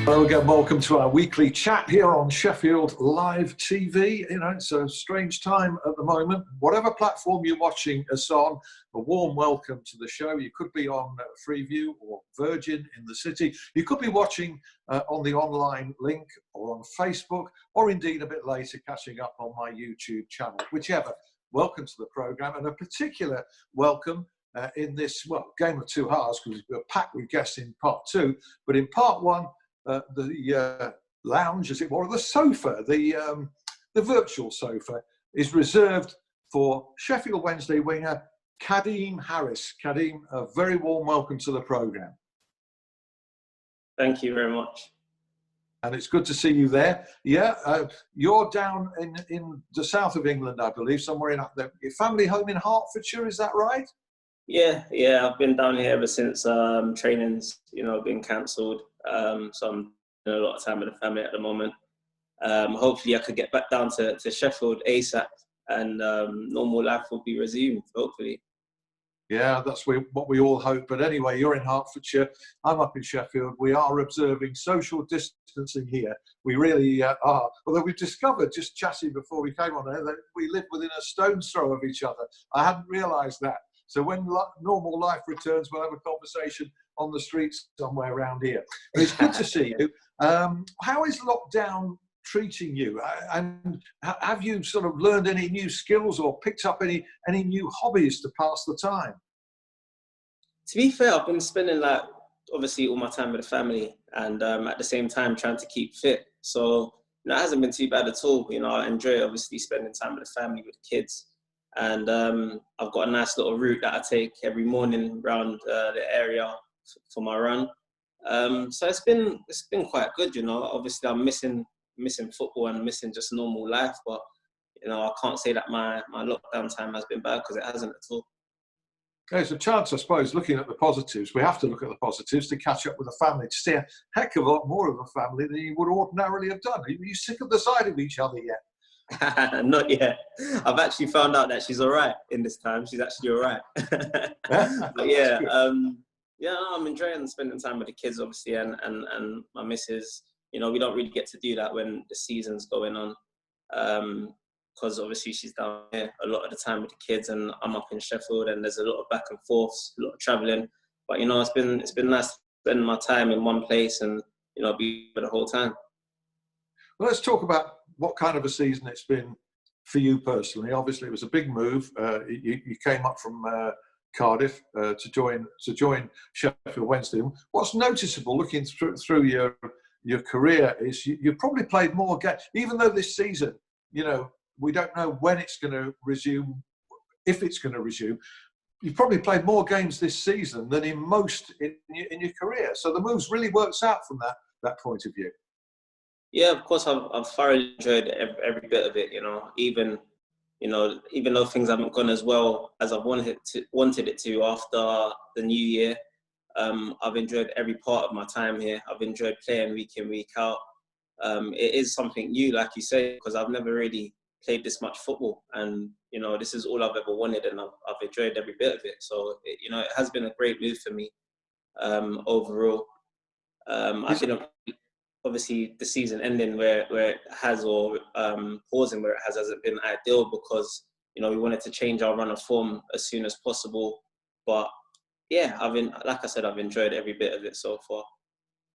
Hello again, welcome to our weekly chat here on Sheffield Live TV. You know, it's a strange time at the moment. Whatever platform you're watching us on, a warm welcome to the show. You could be on Freeview or Virgin in the city. You could be watching on the online link or on Facebook, or indeed a bit later catching up on my YouTube channel. Whichever, welcome to the programme, and a particular welcome in this, well, game of two halves, because we're packed with guests in part two. But in part one, the lounge, as it were, the sofa, the virtual sofa, is reserved for Sheffield Wednesday winger Kadeem Harris. Kadeem, a very warm welcome to the programme. Thank you very much. And it's good to see you there. Yeah, you're down in the south of England, I believe, somewhere in your family home in Hertfordshire, is that right? Yeah, I've been down here ever since training's, been cancelled. So I'm spending a lot of time with the family at the moment. Hopefully I could get back down to Sheffield ASAP and normal life will be resumed, hopefully. Yeah, that's what we all hope. But anyway, you're in Hertfordshire, I'm up in Sheffield. We are observing social distancing here. We really are. Although we've discovered, just chatting before we came on there, that we live within a stone's throw of each other. I hadn't realised that. So when normal life returns, we'll have a conversation on the streets somewhere around here. But it's good to see you. How is lockdown treating you? And have you sort of learned any new skills or picked up any new hobbies to pass the time? To be fair, I've been spending obviously all my time with the family and at the same time trying to keep fit. So it hasn't been too bad at all. I enjoy obviously spending time with the family, with the kids. And I've got a nice little route that I take every morning around the area for my run. So it's been quite good, Obviously, I'm missing football and missing just normal life, but I can't say that my lockdown time has been bad, because it hasn't at all. There's a chance, I suppose, looking at the positives. We have to look at the positives to catch up with the family, to see a heck of a lot more of the family than you would ordinarily have done. Are you sick of the sight of each other yet? Not yet. I've actually found out that she's all right in this time. She's actually all right. But yeah, I'm enjoying spending time with the kids, obviously, and my missus. We don't really get to do that when the season's going on, because obviously she's down here a lot of the time with the kids, and I'm up in Sheffield, and there's a lot of back and forths, a lot of travelling. But it's been nice spending my time in one place and be for the whole time. Well, let's talk about what kind of a season it's been for you personally. Obviously, it was a big move. You came up from Cardiff to join Sheffield Wednesday. What's noticeable looking through your career is you probably played more games, even though this season, we don't know when it's going to resume, if it's going to resume. You've probably played more games this season than in most in your career. So the moves really works out from that point of view. Yeah, of course, I've thoroughly enjoyed every bit of it. Even though things haven't gone as well as I've wanted it to after the new year, I've enjoyed every part of my time here. I've enjoyed playing week in, week out. It is something new, like you say, because I've never really played this much football, and this is all I've ever wanted, and I've enjoyed every bit of it. So it has been a great move for me overall. I didn't. Obviously, the season ending where it has, or pausing where it hasn't been ideal, because we wanted to change our run of form as soon as possible. But yeah, like I said, I've enjoyed every bit of it so far.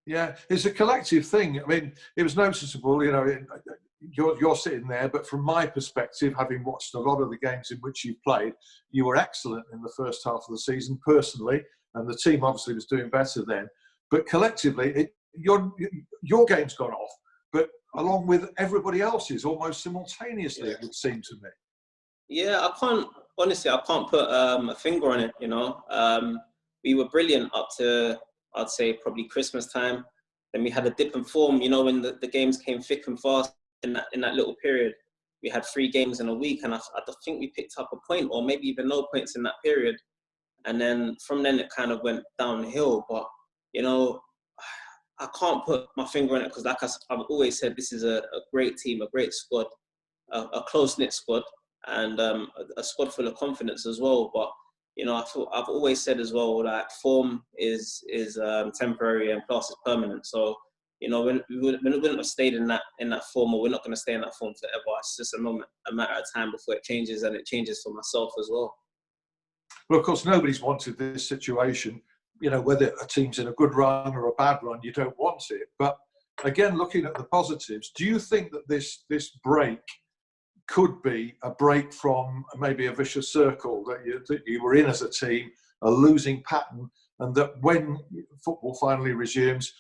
Yeah, it's a collective thing. I mean, it was noticeable. You're sitting there, but from my perspective, having watched a lot of the games in which you played, you were excellent in the first half of the season personally, and the team obviously was doing better then. But collectively, your game's gone off, but along with everybody else's, almost simultaneously, It would seem to me. Yeah, I can't put a finger on it. We were brilliant up to, I'd say, probably Christmas time. Then we had a dip in form, when the games came thick and fast in that little period. We had 3 games in a week, and I think we picked up a point, or maybe even no points in that period. And then from then it kind of went downhill. But I can't put my finger on it, because, like I've always said, this is a great team, a great squad, a close-knit squad, and a squad full of confidence as well. But I've always said as well that form is temporary and plus is permanent. So we wouldn't have stayed in that form, or we're not going to stay in that form forever. It's just a matter of time before it changes, and it changes for myself as well. Well, of course, nobody's wanted this situation. Whether a team's in a good run or a bad run, you don't want it. But again, looking at the positives, do you think that this break could be a break from maybe a vicious circle that you were in as a team, a losing pattern, and that when football finally resumes,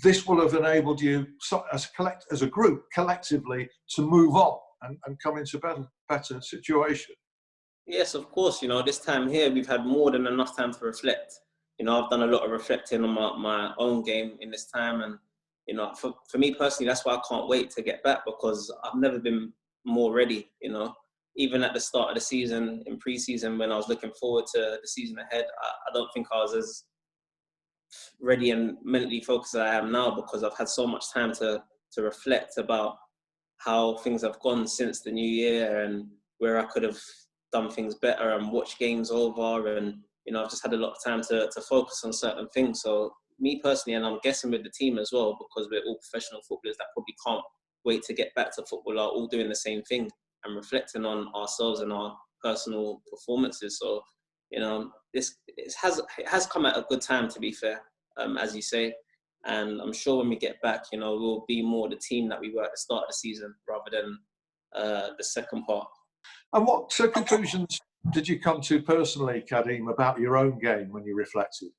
this will have enabled you as a group collectively to move on and come into a better situation? Yes, of course. This time here, we've had more than enough time to reflect. I've done a lot of reflecting on my own game in this time. And, for me personally, that's why I can't wait to get back, because I've never been more ready, Even at the start of the season, in pre-season, when I was looking forward to the season ahead, I don't think I was as ready and mentally focused as I am now, because I've had so much time to reflect about how things have gone since the new year and where I could have done things better and watch games over. And, I've just had a lot of time to focus on certain things. So me personally, and I'm guessing with the team as well, because we're all professional footballers that probably can't wait to get back to football, are all doing the same thing and reflecting on ourselves and our personal performances. So, it has come at a good time, to be fair, as you say. And I'm sure when we get back, we'll be more the team that we were at the start of the season rather than the second part. And what conclusions did you come to personally, Kadeem, about your own game when you reflected?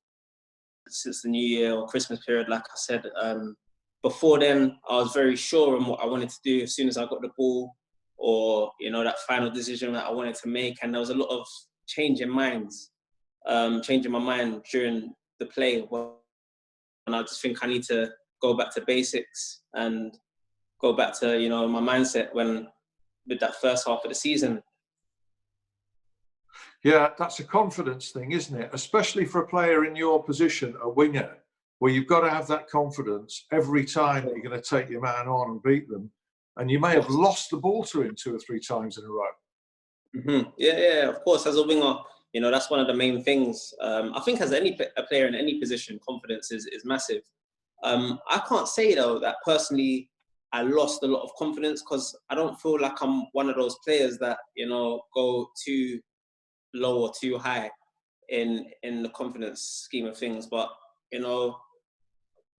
Since the New Year or Christmas period, like I said, before then, I was very sure on what I wanted to do as soon as I got the ball, or, that final decision that I wanted to make. And there was a lot of changing my mind during the play. And I just think I need to go back to basics and go back to, my mindset with that first half of the season. Yeah, that's a confidence thing, isn't it? Especially for a player in your position, a winger, where you've got to have that confidence every time that you're going to take your man on and beat them. And you may have lost the ball to him 2 or 3 times in a row. Mm-hmm. Yeah, of course. As a winger, that's one of the main things. I think as a player in any position, confidence is massive. I can't say, though, that personally I lost a lot of confidence, because I don't feel like I'm one of those players that, go too low or too high in the confidence scheme of things. But,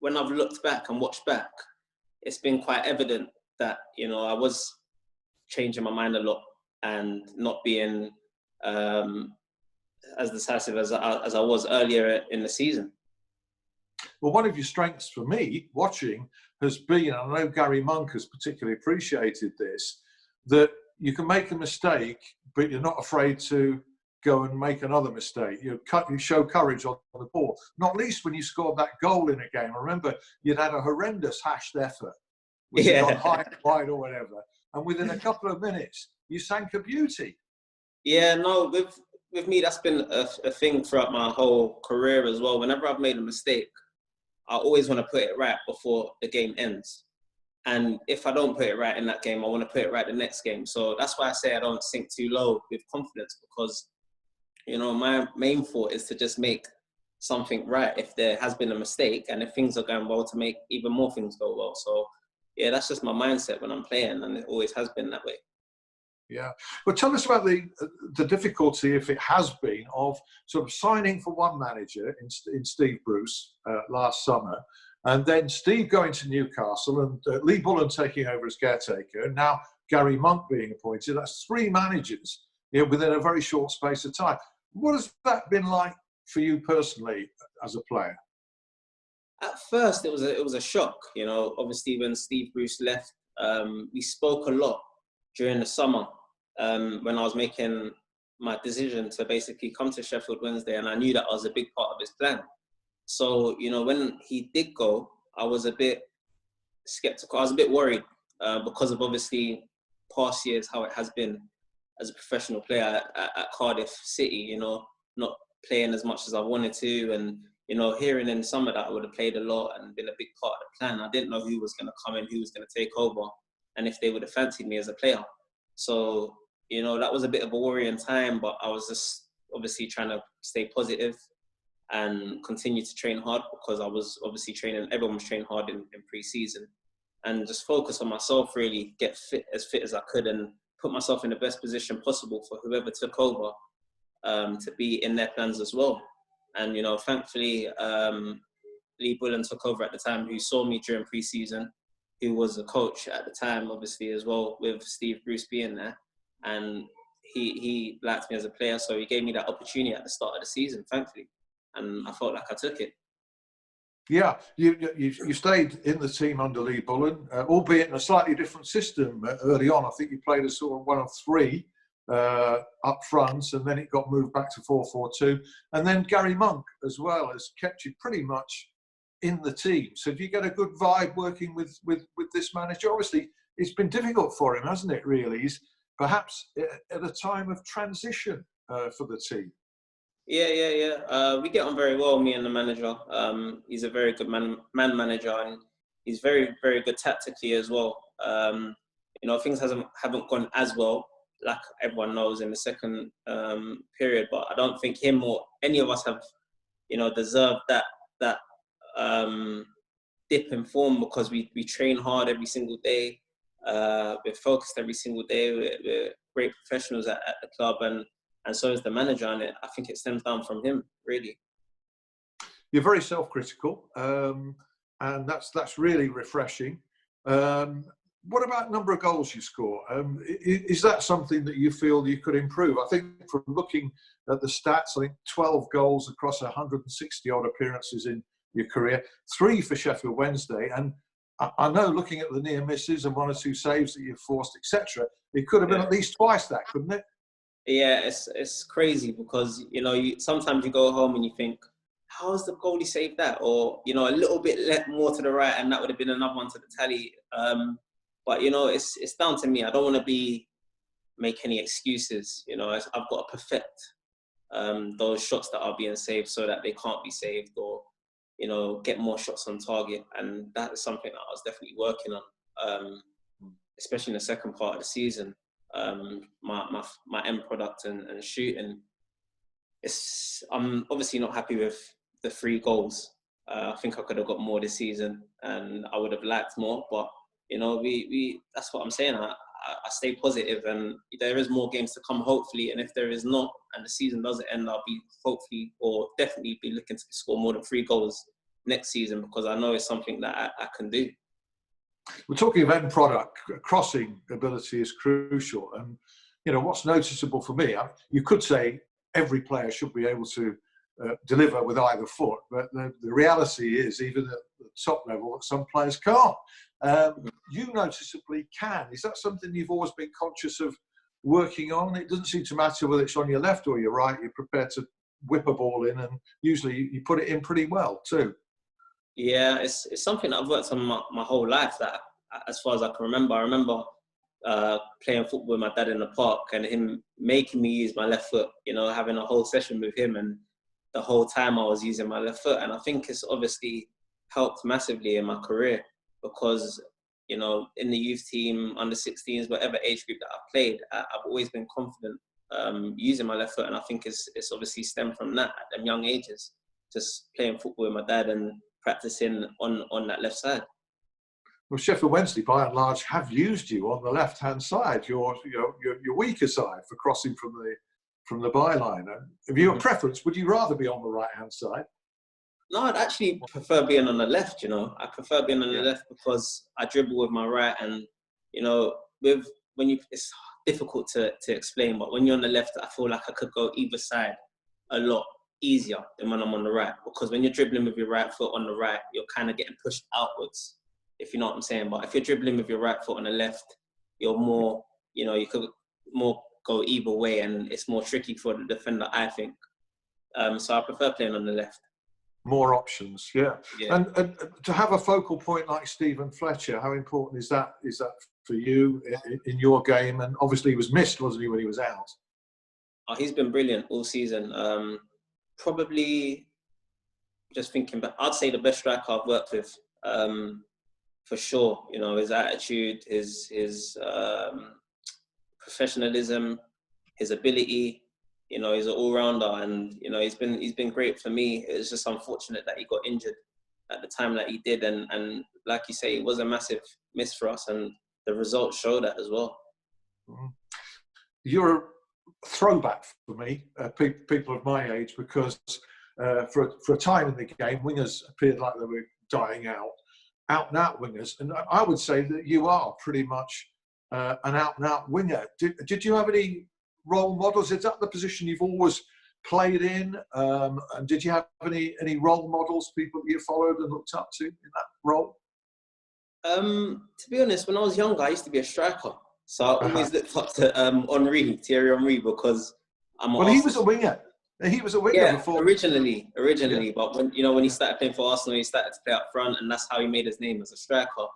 when I've looked back and watched back, it's been quite evident that, I was changing my mind a lot and not being as decisive as I was earlier in the season. Well, one of your strengths for me watching has been, and I know Gary Monk has particularly appreciated this, that you can make a mistake, but you're not afraid to go and make another mistake. You show courage on the ball, not least when you scored that goal in a game. I remember you'd had a horrendous hashed effort, which had gone high and wide or whatever, and within a couple of minutes, you sank a beauty. Yeah, no, with me, that's been a thing throughout my whole career as well. Whenever I've made a mistake, I always want to put it right before the game ends. And if I don't put it right in that game, I want to put it right the next game. So that's why I say I don't sink too low with confidence, because, my main thought is to just make something right if there has been a mistake, and if things are going well, to make even more things go well. So, yeah, that's just my mindset when I'm playing, and it always has been that way. Yeah. Well, tell us about the difficulty, if it has been, of sort of signing for one manager in Steve Bruce last summer, and then Steve going to Newcastle, and Lee Bullen taking over as caretaker, and now Gary Monk being appointed. That's 3 managers within a very short space of time. What has that been like for you personally as a player? At first, it was a shock. Obviously when Steve Bruce left, we spoke a lot during the summer. When I was making my decision to basically come to Sheffield Wednesday, and I knew that I was a big part of his plan. So, when he did go, I was a bit skeptical. I was a bit worried because of obviously past years, how it has been as a professional player at Cardiff City, not playing as much as I wanted to. And, hearing in summer that I would have played a lot and been a big part of the plan. I didn't know who was going to come in, who was going to take over, and if they would have fancied me as a player. So, that was a bit of a worrying time, but I was just obviously trying to stay positive. and continue to train hard, because I was obviously training, everyone was training hard in pre-season, and just focus on myself, really get fit as I could, and put myself in the best position possible for whoever took over, to be in their plans as well. And, you know, thankfully, Lee Bullen took over at the time, who saw me during pre-season, who was a coach at the time, obviously, as well, with Steve Bruce being there. And he liked me as a player, so he gave me that opportunity at the start of the season, thankfully. And I felt like I took it. Yeah, you stayed in the team under Lee Bullen, albeit in a slightly different system early on. I think you played as sort of one of three up front, and then it got moved back to 4-4-2. And then Gary Monk as well has kept you pretty much in the team. So do you get a good vibe working with this manager? Obviously, it's been difficult for him, hasn't it, really? He's perhaps at a time of transition for the team. Yeah. We get on very well, me and the manager. He's a very good man manager, and he's very, very good tactically as well. You know, things haven't gone as well, like everyone knows, in the second period. But I don't think him or any of us have, you know, deserved that dip in form, because we train hard every single day. We're focused every single day. We're great professionals at the club, and so is the manager. And I think it stems down from him, really. You're very self-critical, and that's really refreshing. What about number of goals you score? Is that something that you feel you could improve? I think from looking at the stats, I think 12 goals across 160 odd appearances in your career, 3 for Sheffield Wednesday, and I know, looking at the near misses and 1 or 2 saves that you've forced, etc., it could have been at least twice that, couldn't it? Yeah, it's crazy, because, you know, sometimes you go home and you think, how's the goalie saved that? Or, you know, a little bit more to the right, and that would have been another one to the tally. But, you know, it's down to me. I don't want to make any excuses. You know, I've got to perfect those shots that are being saved so that they can't be saved, or, you know, get more shots on target. And that is something that I was definitely working on, especially in the second part of the season. My end product and shooting. I'm obviously not happy with the 3 goals. I think I could have got more this season, and I would have liked more. But, you know, we that's what I'm saying. I stay positive, and there is more games to come, hopefully. And if there is not, and the season doesn't end, I'll be hopefully, or definitely be looking to score more than 3 goals next season, because I know it's something that I can do. We're talking of end product. Crossing ability is crucial, and you know what's noticeable for me. You could say every player should be able to deliver with either foot, but the reality is, even at the top level, that some players can't. You noticeably can. Is that something you've always been conscious of working on? It doesn't seem to matter whether it's on your left or your right. You're prepared to whip a ball in, and usually you put it in pretty well too. Yeah, it's something that I've worked on my whole life, that as far as I can remember. I remember playing football with my dad in the park, and him making me use my left foot, you know, having a whole session with him, and the whole time I was using my left foot. And I think it's obviously helped massively in my career, because, you know, in the youth team, under 16s, whatever age group that I've played, I've always been confident using my left foot. And I think it's obviously stemmed from that at them young ages, just playing football with my dad and practicing on that left side. Well, Sheffield Wednesday, by and large, have used you on the left-hand side, your weaker side, for crossing from the byline. Have you a preference? Would you rather be on the right-hand side? No, I'd actually prefer being on the left. You know, I prefer being on the left, because I dribble with my right, and, you know, it's difficult to explain, but when you're on the left, I feel like I could go either side a lot easier than when I'm on the right, because when you're dribbling with your right foot on the right, you're kind of getting pushed outwards, if you know what I'm saying. But if you're dribbling with your right foot on the left, you're more, you know, you could more go either way, and it's more tricky for the defender, I think. So I prefer playing on the left. More options, yeah. And to have a focal point like Stephen Fletcher, how important is that for you in your game? And obviously he was missed, wasn't he, when he was out? Oh, he's been brilliant all season. Probably, just thinking back, I'd say the best striker I've worked with, for sure. You know, his attitude, his professionalism, his ability. you know, he's an all-rounder, and you know, he's been great for me. It's just unfortunate that he got injured at the time that he did, and like you say, it was a massive miss for us, and the results show that as well. You're a throwback for me, people of my age, because for a time in the game, wingers appeared like they were dying out and out wingers, and I would say that you are pretty much an out and out winger. Did you have any role models? Is that the position you've always played in? And did you have any role models, people that you followed and looked up to in that role? To be honest, when I was younger, I used to be a striker. So I always looked up to Thierry Henry, because I'm Well, he was a winger. He was a winger before. Originally. Yeah. But when he started playing for Arsenal, he started to play up front, and that's how he made his name as a striker.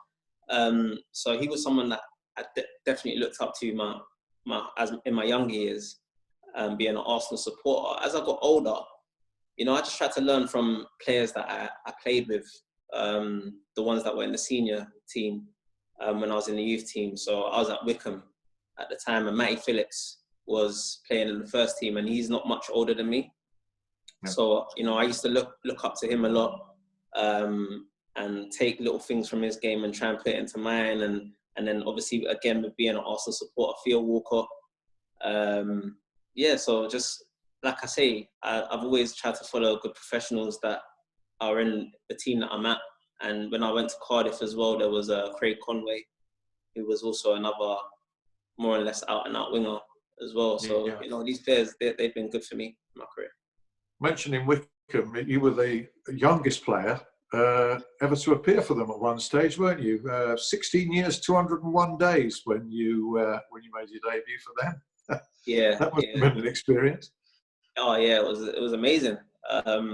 So he was someone that I definitely looked up to in my younger years, being an Arsenal supporter. As I got older, you know, I just tried to learn from players that I played with, the ones that were in the senior team when I was in the youth team. So I was at Wickham at the time, and Matty Phillips was playing in the first team, and he's not much older than me. Yeah. So, you know, I used to look up to him a lot, and take little things from his game and try and put it into mine. And then obviously, again, with being an Arsenal supporter, Theo Walcott. So just like I say, I've always tried to follow good professionals that are in the team that I'm at. And when I went to Cardiff as well, there was Craig Conway, who was also another more or less out and out winger as well. So, you know, these players, they've been good for me in my career. Mentioning Wickham, you were the youngest player ever to appear for them at one stage, weren't you? 16 years, 201 days when you made your debut for them. Yeah, that must have been an experience. Oh yeah, it was amazing. I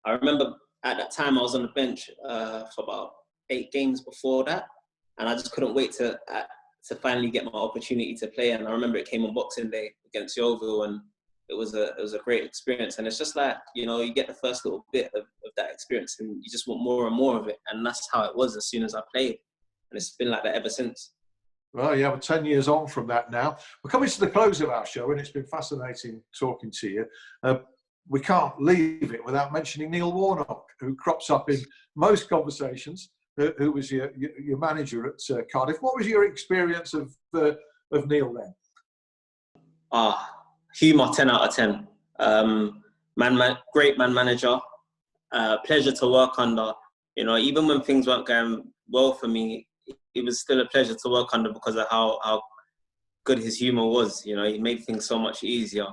remember at that time I was on the bench for about 8 games before that, and I just couldn't wait to finally get my opportunity to play. And I remember it came on Boxing Day against Yeovil, and it was a great experience. And it's just like, you know, you get the first little bit of that experience, and you just want more and more of it. And that's how it was as soon as I played, and it's been like that ever since. Well, yeah, we're 10 years on from that now. We're coming to the close of our show, and it's been fascinating talking to you. We can't leave it without mentioning Neil Warnock, who crops up in most conversations, who was your manager at Cardiff. What was your experience of Neil then? Humour, 10 out of 10. Great man manager. Pleasure to work under. You know, even when things weren't going well for me, it was still a pleasure to work under because of how good his humour was. You know, he made things so much easier.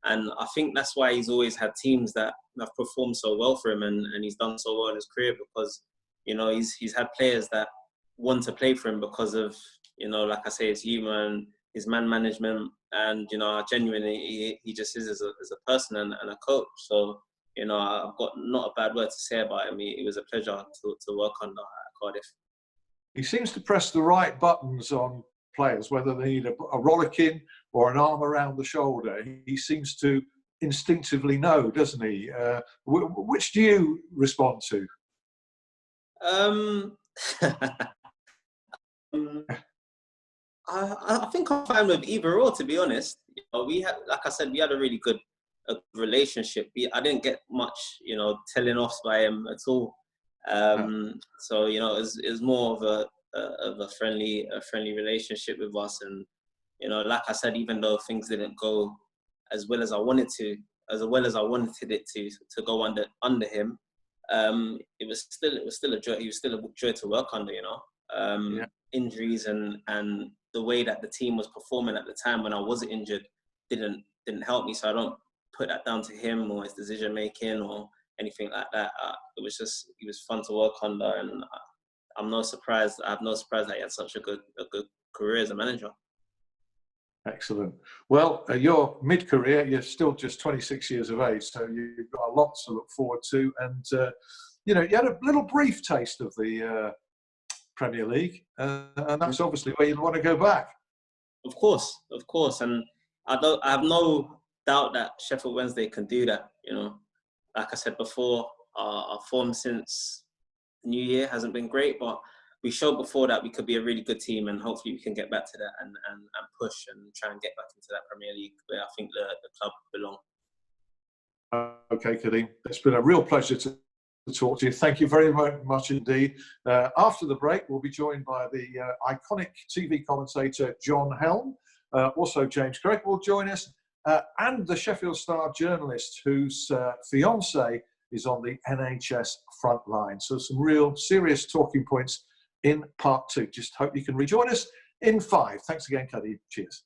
And I think that's why he's always had teams that have performed so well for him, and he's done so well in his career, because, you know, he's had players that want to play for him because of, you know, like I say, his humour and his man management, and, you know, genuinely he just is as a person and a coach. So, you know, I've got not a bad word to say about him. It was a pleasure to work under at Cardiff. He seems to press the right buttons on players, whether they need a rollicking or an arm around the shoulder. He seems to instinctively know, doesn't he? Which do you respond to? I think I'm fine with either or, to be honest. You know, we had, like I said, we had a really good relationship. I didn't get much, you know, telling off by him at all. So, you know, it was more of a friendly relationship with us. And, you know, like I said, even though things didn't go as well as I wanted it to go under him, it was still a joy. He was still a joy to work under, you know. Injuries and the way that the team was performing at the time when I was injured didn't help me. So I don't put that down to him or his decision making or anything like that. It was fun to work under, and I have no surprise that he had such a good career as a manager. Excellent. Well, you're mid-career. You're still just 26 years of age, so you've got a lot to look forward to. And you know, you had a little brief taste of the Premier League, and that's obviously where you'd want to go back. Of course, and I have no doubt that Sheffield Wednesday can do that. You know, like I said before, our form since the new year hasn't been great, but we showed before that we could be a really good team, and hopefully we can get back to that and push and try and get back into that Premier League where I think the club belong. Okay, Kadeem, it's been a real pleasure to talk to you. Thank you very, very much indeed. After the break, we'll be joined by the iconic TV commentator John Helm. Also, James Craig will join us, and the Sheffield Star journalist whose fiance is on the NHS front line. So some real serious talking points in part 2. Just hope you can rejoin us in 5. Thanks again, Kadeem. Cheers.